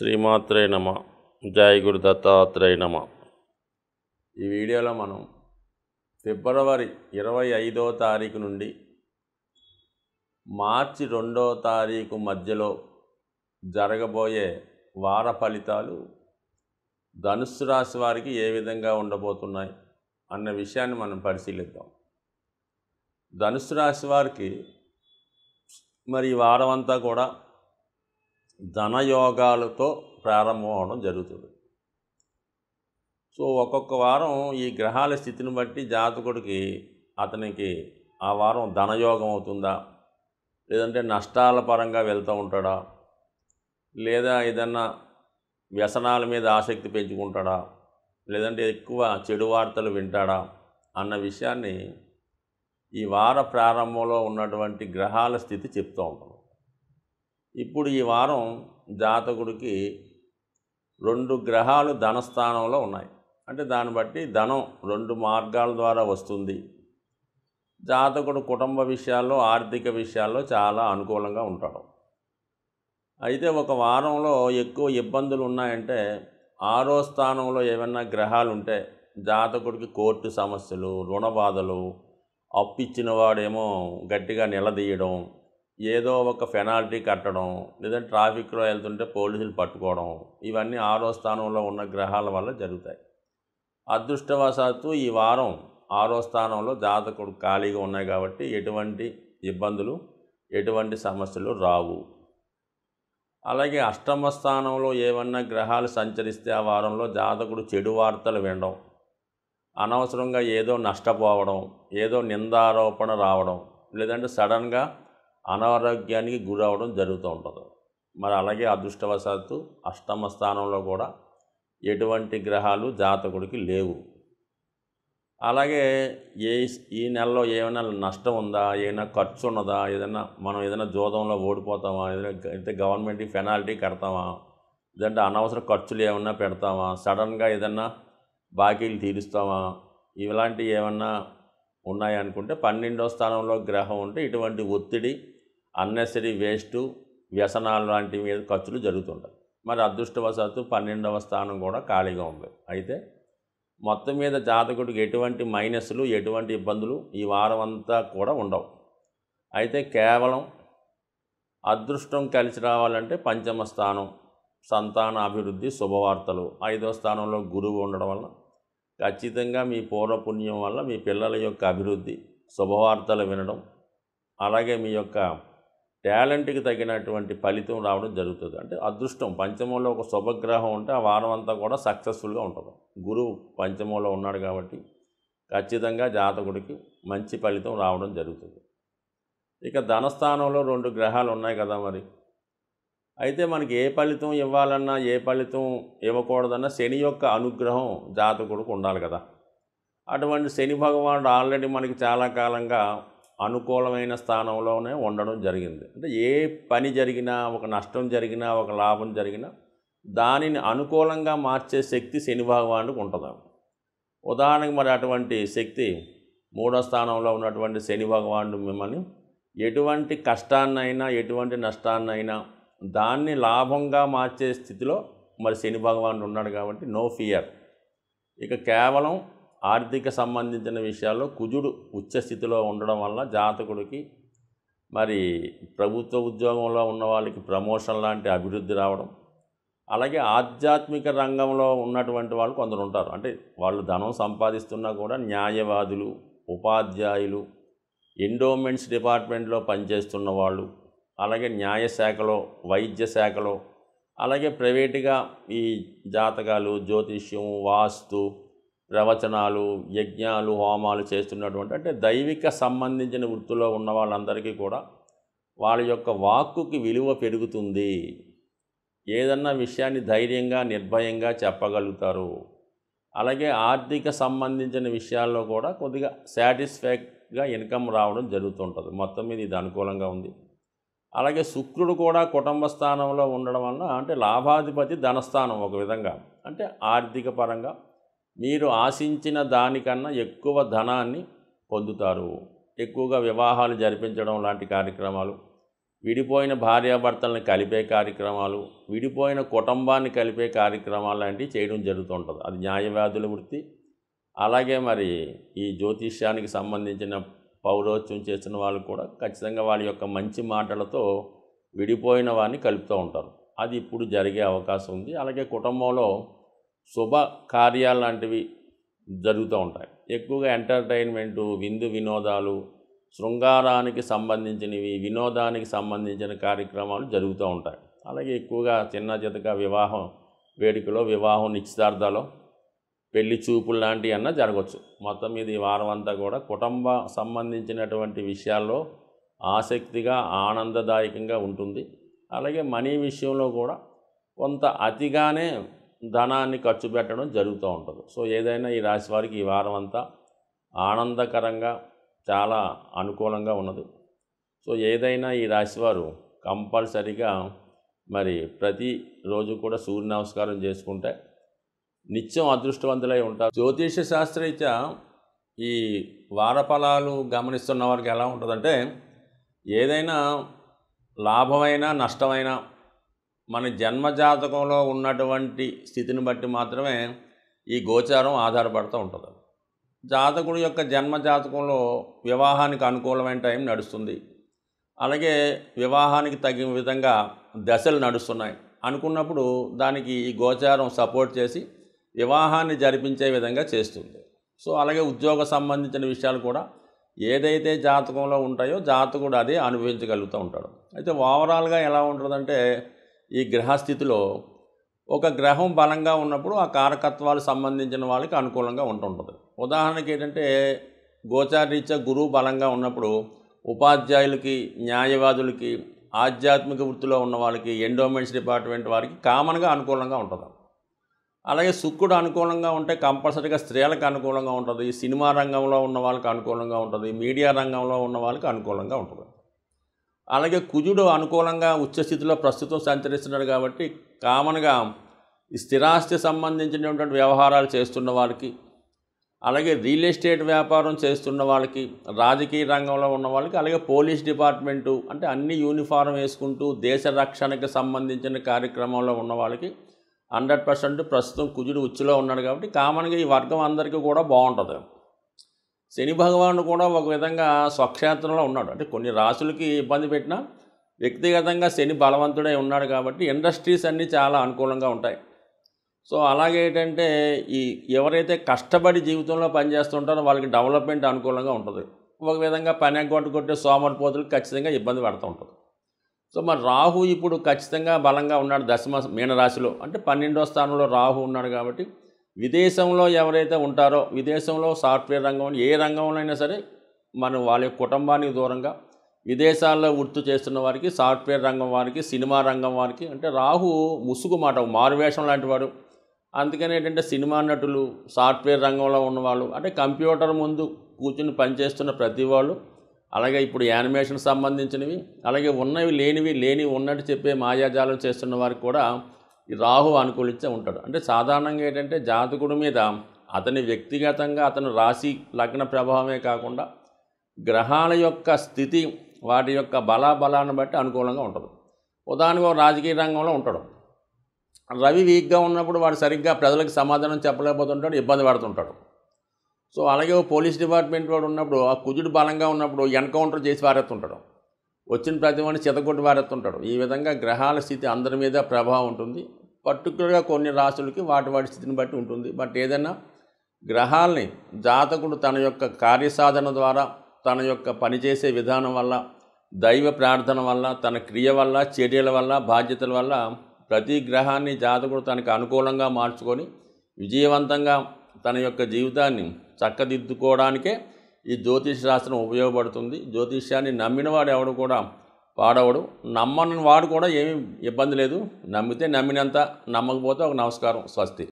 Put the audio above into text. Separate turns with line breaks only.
శ్రీమాత్రే నమ. జై గురు దత్తాత్రేయ నమ. ఈ వీడియోలో మనం ఫిబ్రవరి 25వ తారీఖు నుండి మార్చి 2వ తారీఖు మధ్యలో జరగబోయే వార ఫలితాలు ధనుస్సు రాశి వారికి ఏ విధంగా ఉండబోతున్నాయి అన్న విషయాన్ని మనం పరిశీలిద్దాం. ధనుస్సు రాశి వారికి మరి ఈ వారం అంతా కూడా ధనయోగాలతో ప్రారంభం అవడం జరుగుతుంది. సో ఒక్కొక్క వారం ఈ గ్రహాల స్థితిని బట్టి జాతకుడికి అతనికి ఆ వారం ధనయోగం అవుతుందా, లేదంటే నష్టాల పరంగా వెళ్తూ ఉంటాడా, లేదా ఏదన్నా వ్యసనాల మీద ఆసక్తి పెంచుకుంటాడా, లేదంటే ఎక్కువ చెడు వార్తలు వింటాడా అన్న విషయాన్ని ఈ వార ప్రారంభంలో ఉన్నటువంటి గ్రహాల స్థితి చెప్తూ ఉంటాం. ఇప్పుడు ఈ వారం జాతకుడికి 2 గ్రహాలు ధనస్థానంలో ఉన్నాయి. అంటే దాన్ని బట్టి ధనం 2 మార్గాల ద్వారా వస్తుంది. జాతకుడు కుటుంబ విషయాల్లో, ఆర్థిక విషయాల్లో చాలా అనుకూలంగా ఉంటాడు. అయితే ఒక వారంలో ఎక్కువ ఇబ్బందులు ఉన్నాయంటే 6వ స్థానంలో ఏమన్నా గ్రహాలు ఉంటే జాతకుడికి కోర్టు సమస్యలు, రుణ బాధలు, అప్పిచ్చిన వాడేమో గట్టిగా నిలదీయడం, ఏదో ఒక పెనాల్టీ కట్టడం, లేదంటే ట్రాఫిక్లో వెళ్తుంటే పోలీసులు పట్టుకోవడం, ఇవన్నీ 6వ స్థానంలో ఉన్న గ్రహాల వల్ల జరుగుతాయి. అదృష్టవశాత్తు ఈ వారం 6వ స్థానంలో జాతకుడు ఖాళీగా ఉన్నాయి కాబట్టి ఎటువంటి ఇబ్బందులు, ఎటువంటి సమస్యలు రావు. అలాగే అష్టమ స్థానంలో ఏమన్నా గ్రహాలు సంచరిస్తే ఆ వారంలో జాతకుడు చెడు వార్తలు వినడం, అనవసరంగా ఏదో నష్టపోవడం, ఏదో నిందారోపణ రావడం, లేదంటే సడన్గా అనారోగ్యానికి గురవడం జరుగుతూ ఉంటుంది. మరి అలాగే అదృష్టవశాత్తు అష్టమ స్థానంలో కూడా ఎటువంటి గ్రహాలు జాతకుడికి లేవు. అలాగే ఈ నెలలో ఏమైనా నష్టం ఉందా, ఏమైనా ఖర్చు ఉన్నదా, మనం ఏదైనా జూదంలో ఓడిపోతామా, అయితే గవర్నమెంట్కి పెనాల్టీ కడతామా, లేదంటే అనవసర ఖర్చులు ఏమన్నా పెడతామా, సడన్గా ఏదన్నా బాకీలు తీరుస్తామా, ఇలాంటివి ఏమన్నా ఉన్నాయనుకుంటే 12వ స్థానంలో గ్రహం ఉంటే ఇటువంటి ఒత్తిడి, అన్నెసరీ వేస్టు, వ్యసనాలు లాంటి మీద ఖర్చులు జరుగుతుంటాయి. మరి అదృష్టవశాత్తు 12వ స్థానం కూడా ఖాళీగా ఉంది. అయితే మొత్తం మీద జాతకుడికి ఎటువంటి మైనస్లు, ఎటువంటి ఇబ్బందులు ఈ వారం అంతా కూడా ఉండవు. అయితే కేవలం అదృష్టం కలిసి రావాలంటే 5వ స్థానం, సంతాన అభివృద్ధి, శుభవార్తలు, 5వ స్థానంలో గురువు ఉండడం వల్ల ఖచ్చితంగా మీ పూర్వపుణ్యం వల్ల మీ పిల్లల యొక్క అభివృద్ధి, శుభవార్తలు వినడం, అలాగే మీ యొక్క టాలెంట్కి తగినటువంటి ఫలితం రావడం జరుగుతుంది. అంటే అదృష్టం పంచమంలో ఒక శుభగ్రహం ఉంటే ఆ వారం అంతా కూడా సక్సెస్ఫుల్గా ఉంటుంది. గురువు పంచమంలో ఉన్నాడు కాబట్టి ఖచ్చితంగా జాతకుడికి మంచి ఫలితం రావడం జరుగుతుంది. ఇక ధనస్థానంలో 2 గ్రహాలు ఉన్నాయి కదా మరి. అయితే మనకి ఏ ఫలితం ఇవ్వాలన్నా, ఏ ఫలితం ఇవ్వకూడదన్నా శని యొక్క అనుగ్రహం జాతకుడికి ఉండాలి కదా. అటువంటి శని భగవానుడు ఆల్రెడీ మనకి చాలా కాలంగా అనుకూలమైన స్థానంలోనే ఉండడం జరిగింది. అంటే ఏ పని జరిగినా, ఒక నష్టం జరిగినా, ఒక లాభం జరిగినా దానిని అనుకూలంగా మార్చే శక్తి శని భగవానుడికి ఉంటుంది. ఉదాహరణకు మరి అటువంటి శక్తి 3వ స్థానంలో ఉన్నటువంటి శని భగవానుడు మిమ్మల్ని ఎటువంటి కష్టాన్నైనా, ఎటువంటి నష్టాన్నైనా దాన్ని లాభంగా మార్చే స్థితిలో మరి శని భగవానుడు ఉన్నాడు కాబట్టి నో ఫియర్. ఇక కేవలం ఆర్థిక సంబంధించిన విషయాల్లో కుజుడు ఉచ్చస్థితిలో ఉండడం వల్ల జాతకుడికి మరి ప్రభుత్వ ఉద్యోగంలో ఉన్న వాళ్ళకి ప్రమోషన్ లాంటి అభివృద్ధి రావడం, అలాగే ఆధ్యాత్మిక రంగంలో ఉన్నటువంటి వాళ్ళు కొందరు ఉంటారు. అంటే వాళ్ళు ధనం సంపాదిస్తున్నా కూడా న్యాయవాదులు, ఉపాధ్యాయులు, ఎండోమెంట్స్ డిపార్ట్మెంట్లో పనిచేస్తున్న వాళ్ళు, అలాగే న్యాయశాఖలో, వైద్య శాఖలో, అలాగే ప్రైవేటుగా ఈ జాతకాలు, జ్యోతిష్యం, వాస్తు, ప్రవచనాలు, యజ్ఞాలు, హోమాలు చేస్తున్నటువంటి అంటే దైవిక సంబంధించిన వృత్తిలో ఉన్న వాళ్ళందరికీ కూడా వాళ్ళ యొక్క వాక్కుకి విలువ పెరుగుతుంది. ఏదన్నా విషయాన్ని ధైర్యంగా, నిర్భయంగా చెప్పగలుగుతారు. అలాగే ఆర్థిక సంబంధించిన విషయాల్లో కూడా కొద్దిగా సాటిస్ఫాక్ట్గా ఇన్కమ్ రావడం జరుగుతుంటుంది. మొత్తం మీద ఇది అనుకూలంగా ఉంది. అలాగే శుక్రుడు కూడా కుటుంబ స్థానంలో ఉండడం వల్ల అంటే లాభాధిపతి ధనస్థానం ఒక విధంగా అంటే ఆర్థిక పరంగా మీరు ఆశించిన దానికన్నా ఎక్కువ ధనాన్ని పొందుతారు. ఎక్కువగా వివాహాలు జరిపించడం లాంటి కార్యక్రమాలు, విడిపోయిన భార్యాభర్తలను కలిపే కార్యక్రమాలు, విడిపోయిన కుటుంబాన్ని కలిపే కార్యక్రమాలు లాంటివి చేయడం జరుగుతూ ఉంటుంది. అది న్యాయవాదుల వృత్తి. అలాగే మరి ఈ జ్యోతిష్యానికి సంబంధించిన పౌరోహిత్యం చేసిన వాళ్ళు కూడా ఖచ్చితంగా వాళ్ళ యొక్క మంచి మాటలతో విడిపోయిన వారిని కలుపుతూ ఉంటారు. అది ఇప్పుడు జరిగే అవకాశం ఉంది. అలాగే కుటుంబంలో శుభ కార్యాలు లాంటివి జరుగుతూ ఉంటాయి. ఎక్కువగా ఎంటర్టైన్మెంటు, విందు వినోదాలు, శృంగారానికి సంబంధించినవి, వినోదానికి సంబంధించిన కార్యక్రమాలు జరుగుతూ ఉంటాయి. అలాగే ఎక్కువగా చిన్న చితక వివాహం వేడుకలో, వివాహం నిశ్చితార్థాలు, పెళ్లి చూపులు లాంటివి అన్నా జరగవచ్చు. మొత్తం మీద ఈ వారం అంతా కూడా కుటుంబ సంబంధించినటువంటి విషయాల్లో ఆసక్తిగా, ఆనందదాయకంగా ఉంటుంది. అలాగే మనీ విషయంలో కూడా కొంత అతిగానే ధనాన్ని ఖర్చు పెట్టడం జరుగుతూ ఉంటుంది. సో ఏదైనా ఈ రాశి వారికి ఈ వారం అంతా ఆనందకరంగా, చాలా అనుకూలంగా ఉన్నది. సో ఏదైనా ఈ రాశివారు కంపల్సరిగా మరి ప్రతిరోజు కూడా సూర్య నమస్కారం చేసుకుంటే నిత్యం అదృష్టవంతులై ఉంటారు. జ్యోతిష శాస్త్రరీత్యా ఈ వారఫలాలు గమనిస్తున్న వారికి ఎలా ఉంటుందంటే, ఏదైనా లాభమైనా నష్టమైనా మన జన్మజాతకంలో ఉన్నటువంటి స్థితిని బట్టి మాత్రమే ఈ గోచారం ఆధారపడుతూ ఉంటుంది. జాతకుడి యొక్క జన్మజాతకంలో వివాహానికి అనుకూలమైన టైం నడుస్తుంది. అలాగే వివాహానికి తగిన విధంగా దశలు నడుస్తున్నాయి అనుకున్నప్పుడు దానికి ఈ గోచారం సపోర్ట్ చేసి వివాహాన్ని జరిపించే విధంగా చేస్తుంది. సో అలాగే ఉద్యోగ సంబంధించిన విషయాలు కూడా ఏదైతే జాతకంలో ఉంటాయో జాతకుడు అదే అనుభవించగలుగుతూ ఉంటాడు. అయితే ఓవరాల్గా ఎలా ఉంటుందంటే, ఈ గ్రహస్థితిలో ఒక గ్రహం బలంగా ఉన్నప్పుడు ఆ కారకత్వాలు సంబంధించిన వాళ్ళకి అనుకూలంగా ఉంటుంటుంది. ఉదాహరణకి ఏంటంటే, గోచారరీత్యా గురువు బలంగా ఉన్నప్పుడు ఉపాధ్యాయులకి, న్యాయవాదులకి, ఆధ్యాత్మిక వృత్తిలో ఉన్న వాళ్ళకి, ఎండోమెంట్స్ డిపార్ట్మెంట్ వారికి కామన్గా అనుకూలంగా ఉంటుంది. అలాగే శుక్రుడు అనుకూలంగా ఉంటే కంపల్సరీగా స్త్రీలకు అనుకూలంగా ఉంటుంది, సినిమా రంగంలో ఉన్న వాళ్ళకి అనుకూలంగా ఉంటుంది, మీడియా రంగంలో ఉన్న వాళ్ళకి అనుకూలంగా ఉంటుంది. అలాగే కుజుడు అనుకూలంగా ఉచ్చస్థితిలో ప్రస్తుతం సంచరిస్తున్నాడు కాబట్టి కామన్గా ఈ స్థిరాస్తి సంబంధించినటువంటి వ్యవహారాలు చేస్తున్న వాళ్ళకి, అలాగే రియల్ ఎస్టేట్ వ్యాపారం చేస్తున్న వాళ్ళకి, రాజకీయ రంగంలో ఉన్న వాళ్ళకి, అలాగే పోలీస్ డిపార్ట్మెంటు అంటే అన్ని యూనిఫారం వేసుకుంటూ దేశ రక్షణకి సంబంధించిన కార్యక్రమంలో ఉన్న వాళ్ళకి 100% ప్రస్తుతం కుజుడు ఉచ్చులో ఉన్నాడు కాబట్టి కామన్గా ఈ వర్గం అందరికీ కూడా బాగుంటుంది. శని భగవానుడు కూడా ఒక విధంగా స్వక్షేత్రంలో ఉన్నాడు. అంటే కొన్ని రాశులకి ఇబ్బంది పెట్టినా వ్యక్తిగతంగా శని బలవంతుడై ఉన్నాడు కాబట్టి ఇండస్ట్రీస్ అన్నీ చాలా అనుకూలంగా ఉంటాయి. సో అలాగే ఏంటంటే, ఈ ఎవరైతే కష్టపడి జీవితంలో పనిచేస్తుంటారో వాళ్ళకి డెవలప్మెంట్ అనుకూలంగా ఉంటుంది. ఒక విధంగా పని కొట్టే సోమరిపోతులకు ఖచ్చితంగా ఇబ్బంది పడుతూ ఉంటుంది. సో మరి రాహు ఇప్పుడు ఖచ్చితంగా బలంగా ఉన్నాడు దశమ మీనరాశిలో, అంటే 12వ స్థానంలో రాహు ఉన్నాడు కాబట్టి విదేశంలో ఎవరైతే ఉంటారో, విదేశంలో సాఫ్ట్వేర్ రంగం, ఏ రంగంలో అయినా సరే మనం వాళ్ళ కుటుంబానికి దూరంగా విదేశాల్లో వృత్తి చేస్తున్న వారికి, సాఫ్ట్వేర్ రంగం వారికి, సినిమా రంగం వారికి, అంటే రాహు ముసుగు మాట మారువేషం లాంటి వాడు. అందుకని ఏంటంటే సినిమా నటులు, సాఫ్ట్వేర్ రంగంలో ఉన్నవాళ్ళు, అంటే కంప్యూటర్ ముందు కూర్చుని పనిచేస్తున్న ప్రతి వాళ్ళు, అలాగే ఇప్పుడు యానిమేషన్ సంబంధించినవి, అలాగే ఉన్నవి లేనివి ఉన్నట్టు చెప్పే మాయాజాలం చేస్తున్న వారికి కూడా ఈ రాహు అనుకూలించే ఉంటాడు. అంటే సాధారణంగా ఏంటంటే జాతకుడి మీద అతని వ్యక్తిగతంగా అతను రాశి లగ్న ప్రభావమే కాకుండా గ్రహాల యొక్క స్థితి, వాటి యొక్క బలాన్ని బట్టి అనుకూలంగా ఉంటుంది. ఉదాహరణకు రాజకీయ రంగంలో ఉంటాడు, రవి వీక్గా ఉన్నప్పుడు వాడు సరిగ్గా ప్రజలకు సమాధానం చెప్పలేకపోతుంటాడు, ఇబ్బంది పడుతుంటాడు. సో అలాగే పోలీస్ డిపార్ట్మెంట్ వాడు ఉన్నప్పుడు ఆ కుజుడు బలంగా ఉన్నప్పుడు ఎన్కౌంటర్ చేసి వారెత్తుంటాడు, వచ్చిన ప్రతి వాడిని చితగొట్టి వారెత్తుంటాడు. ఈ విధంగా గ్రహాల స్థితి అందరి మీద ప్రభావం ఉంటుంది. పర్టికులర్గా కొన్ని రాశులకి వాటి స్థితిని బట్టి ఉంటుంది. బట్ ఏదైనా గ్రహాలని జాతకుడు తన యొక్క కార్యసాధన ద్వారా, తన యొక్క పనిచేసే విధానం వల్ల, దైవ ప్రార్థన వల్ల, తన క్రియ వల్ల, చర్యల వల్ల, బాధ్యతల వల్ల ప్రతి గ్రహాన్ని జాతకుడు తనకు అనుకూలంగా మార్చుకొని విజయవంతంగా తన యొక్క జీవితాన్ని చక్కదిద్దుకోవడానికే ఈ జ్యోతిష శాస్త్రం ఉపయోగపడుతుంది. జ్యోతిష్యాన్ని నమ్మినవాడు ఎవడు కూడా పాడవడు, నమ్మని వాడు కూడా ఏమీ ఇబ్బంది లేదు. నమ్మితే నమ్మినంత, నమ్మకపోతే ఒక నమస్కారం, స్వస్తి.